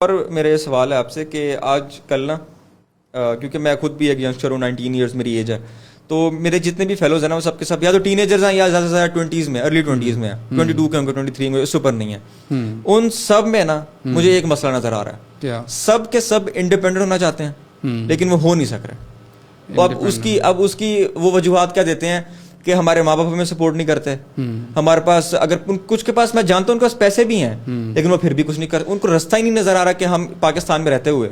اور میرا یہ سوال ہے آپ سے کہ آج کل نا کیونکہ میں خود بھی ایک ینگسٹر ہوں, 19 ایئرس میری ایج ہے, تو میرے جتنے بھی فیلوز ہیں نا وہ سب کے سب یا تو ٹین ایجرز ہیں یا زیادہ سے زیادہ 20s میں, ارلی 20s میں ہیں, 22 کے ہوں گے, 23 میں, اس سے اوپر نہیں ہیں. ان سب میں نا مجھے ایک مسئلہ نظر آ رہا ہے, سب کے سب انڈیپینڈنٹ ہونا چاہتے ہیں لیکن وہ ہو نہیں سک رہے. اب اس کی وہ وجوہات کیا دیتے ہیں کہ ہمارے ماں باپ ہمیں سپورٹ نہیں کرتے, ہمارے پاس اگر کچھ کے پاس میں جانتا ہوں ان کے پاس پیسے بھی ہیں لیکن وہ پھر بھی کچھ نہیں کرتے, ان کو راستہ ہی نہیں نظر آ رہا کہ ہم پاکستان میں رہتے ہوئے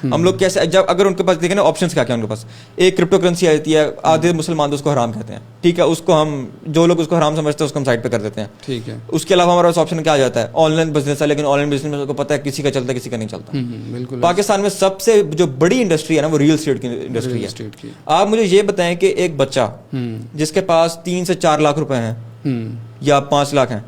ہم لوگ کیسے, جب اگر ان کے پاس دیکھیں نا آپشنس کیا کیا ان کے پاس, ایک کرپٹو کرنسی آتی ہے, آدھے مسلمان تو اس کو حرام کہتے ہیں, ٹھیک ہے, اس کو ہم جو لوگ اس کو حرام سمجھتے ہیں اس کو ہم سائڈ پہ کر دیتے ہیں, ٹھیک ہے. اس کے علاوہ ہمارے پاس آپشن کیا آ جاتا ہے, آن لائن بزنس ہے, لیکن آن لائن بزنس میں کو پتہ ہے کسی کا چلتا ہے کسی کا نہیں چلتا. بالکل پاکستان میں سب سے جو بڑی انڈسٹری ہے نا وہ ریئل اسٹیٹ کی انڈسٹری ہے. آپ مجھے یہ بتائیں کہ ایک بچہ جس کے پاس 3 سے 4 لاکھ روپے ہیں یا 5 لاکھ ہیں,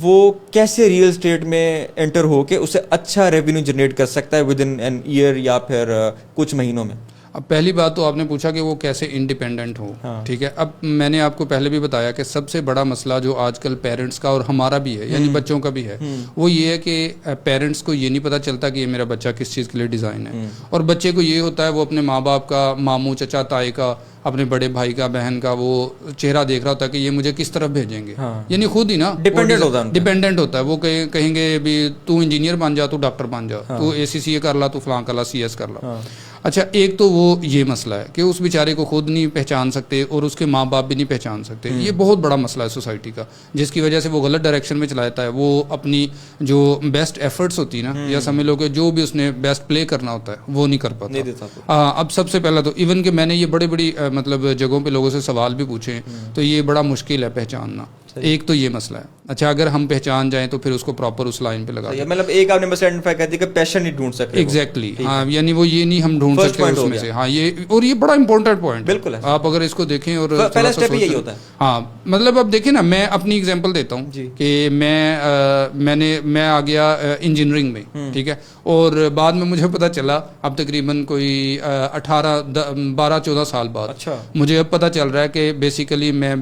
وہ کیسے ریئل اسٹیٹ میں انٹر ہو کے اسے اچھا ریونیو جنریٹ کر سکتا ہے ود ان این ایئر یا پھر کچھ مہینوں میں؟ اب پہلی بات تو آپ نے پوچھا کہ وہ کیسے انڈیپینڈنٹ ہو, ٹھیک ہے. اب میں نے آپ کو پہلے بھی بتایا کہ سب سے بڑا مسئلہ جو آج کل پیرنٹس کا اور ہمارا بھی ہے, یعنی بچوں کا بھی ہے, وہ یہ ہے کہ پیرنٹس کو یہ نہیں پتہ چلتا کہ یہ میرا بچہ کس چیز کے لیے ڈیزائن ہے, اور بچے کو یہ ہوتا ہے وہ اپنے ماں باپ کا, ماموں چچا تائی کا, اپنے بڑے بھائی کا, بہن کا وہ چہرہ دیکھ رہا ہوتا ہے کہ یہ مجھے کس طرف بھیجیں گے, یعنی خود ہی نا ڈیپینڈنٹ ہوتا ہے. وہ کہیں گے بھی تو انجینئر بن جا, تو ڈاکٹر بن جا, تو ACCA کر لا, تو فلاں کر لا, CS کر لا. اچھا, ایک تو وہ یہ مسئلہ ہے کہ اس بیچارے کو خود نہیں پہچان سکتے اور اس کے ماں باپ بھی نہیں پہچان سکتے. یہ بہت بڑا مسئلہ ہے سوسائٹی کا, جس کی وجہ سے وہ غلط ڈائریکشن میں چلاتا ہے. وہ اپنی جو بیسٹ ایفرٹس ہوتی ہے نا, یا سمجھ لو کہ جو بھی اس نے بیسٹ پلے کرنا ہوتا ہے وہ نہیں کر پاتا. اب سب سے پہلا تو ایون کہ میں نے یہ بڑی مطلب جگہوں پہ لوگوں سے سوال بھی پوچھے, تو یہ بڑا مشکل ہے پہچاننا. ایک تو یہ مسئلہ ہے. اچھا, اگر ہم پہچان جائیں تو پھر اس کو پراپر اس لائن پہ لگا دیں. مطلب ایک آپ نے مسئلہ آئیڈینٹیفائی کر دیا کہ پیشن نہیں ڈھونڈ سکتے. ایگزیکٹلی, ہاں, یعنی وہ یہ نہیں ہم ڈھونڈ سکتے اس میں سے. ہاں, یہ بڑا امپورٹنٹ پوائنٹ بالکل ہے. آپ اگر اس کو دیکھیں اور پہلا اسٹیپ یہی ہوتا ہے. ہاں, مطلب اب دیکھیں نا, میں اپنی ایگزامپل دیتا ہوں کہ میں آ گیا انجینئرنگ میں, ٹھیک ہے, اور بعد میں مجھے پتا چلا اب تقریباً کوئی 12-14 سال بعد مجھے اب پتا چل رہا ہے کہ بیسیکلی میں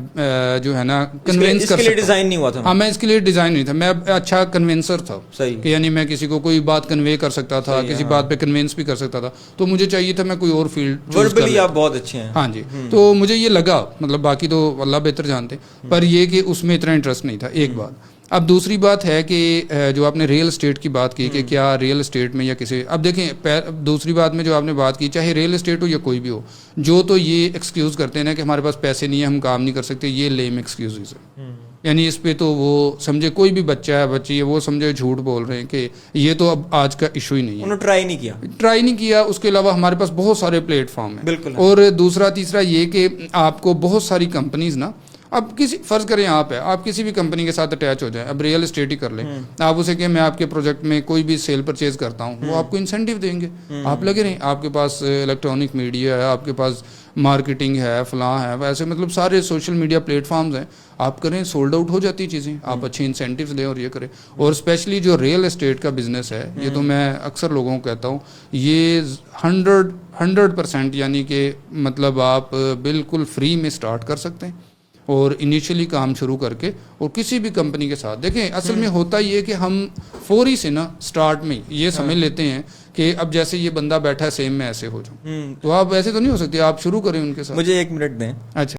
جو ہے نا کنوینس کر سکتا. ڈیزائن نہیں ہوا تھا. ہاں, میں اس کے لیے ڈیزائن نہیں تھا, میں اچھا کنوینسر تھا, کہ یعنی میں کسی کو کوئی بات کنوے کر سکتا تھا, کسی بات پہ کنوینس بھی کر سکتا تھا. تو مجھے چاہیے تھا میں کوئی اور فیلڈ وربلی آپ بہت اچھے ہیں. ہاں جی, تو مجھے یہ لگا, مطلب باقی تو اللہ بہتر جانتے, پر یہ کہ اس میں اتنا انٹرسٹ نہیں تھا. ایک بات. اب دوسری بات ہے کہ جو آپ نے ریئل اسٹیٹ کی بات کی کہ کیا ریئل اسٹیٹ میں یا کسی, اب دیکھیں دوسری بات میں جو آپ نے بات کی, چاہے ریئل اسٹیٹ ہو یا کوئی بھی ہو, جو تو یہ ایکسکیوز کرتے ہیں نا کہ ہمارے پاس پیسے نہیں ہیں, ہم کام نہیں کر سکتے, یہ لیم ایکسکیوزز ہے. یعنی اس پہ تو وہ سمجھے کوئی بھی بچہ ہے, بچی ہے, وہ سمجھے جھوٹ بول رہے ہیں کہ یہ تو اب آج کا ایشو ہی نہیں ہے. انہوں نے ٹرائی نہیں کیا. اس کے علاوہ ہمارے پاس بہت سارے پلیٹ فارم ہیں. اور دوسرا تیسرا یہ کہ آپ کو بہت ساری کمپنیز نا, اب کسی فرض کریں آپ کسی بھی کمپنی کے ساتھ اٹیچ ہو جائیں, اب ریئل اسٹیٹ ہی کر لیں, آپ اسے کہ میں آپ کے پروجیکٹ میں کوئی بھی سیل پرچیز کرتا ہوں, وہ آپ کو انسینٹیو دیں گے. آپ لگے رہیں, آپ کے پاس الیکٹرانک میڈیا ہے, آپ کے پاس مارکیٹنگ ہے, فلاں ہے, ویسے مطلب سارے سوشل میڈیا پلیٹ فارمز ہیں, آپ کریں, سولڈ آؤٹ ہو جاتی چیزیں, آپ اچھے انسینٹیوز دیں اور یہ کریں. اور اسپیشلی جو ریئل اسٹیٹ کا بزنس ہے, یہ تو میں اکثر لوگوں کو کہتا ہوں, یہ 100% یعنی کہ مطلب آپ بالکل فری میں سٹارٹ کر سکتے ہیں, اور انیشلی کام شروع کر کے, اور کسی بھی کمپنی کے ساتھ. دیکھیں اصل میں ہوتا یہ کہ ہم فوری سے نا سٹارٹ میں یہ سمجھ لیتے ہیں کہ اب جیسے یہ بندہ بیٹھا ہے سیم میں ایسے ہو جاؤں, تو آپ ایسے تو نہیں ہو سکتے. آپ شروع کریں ان کے ساتھ. مجھے 1 منٹ دیں. اچھا.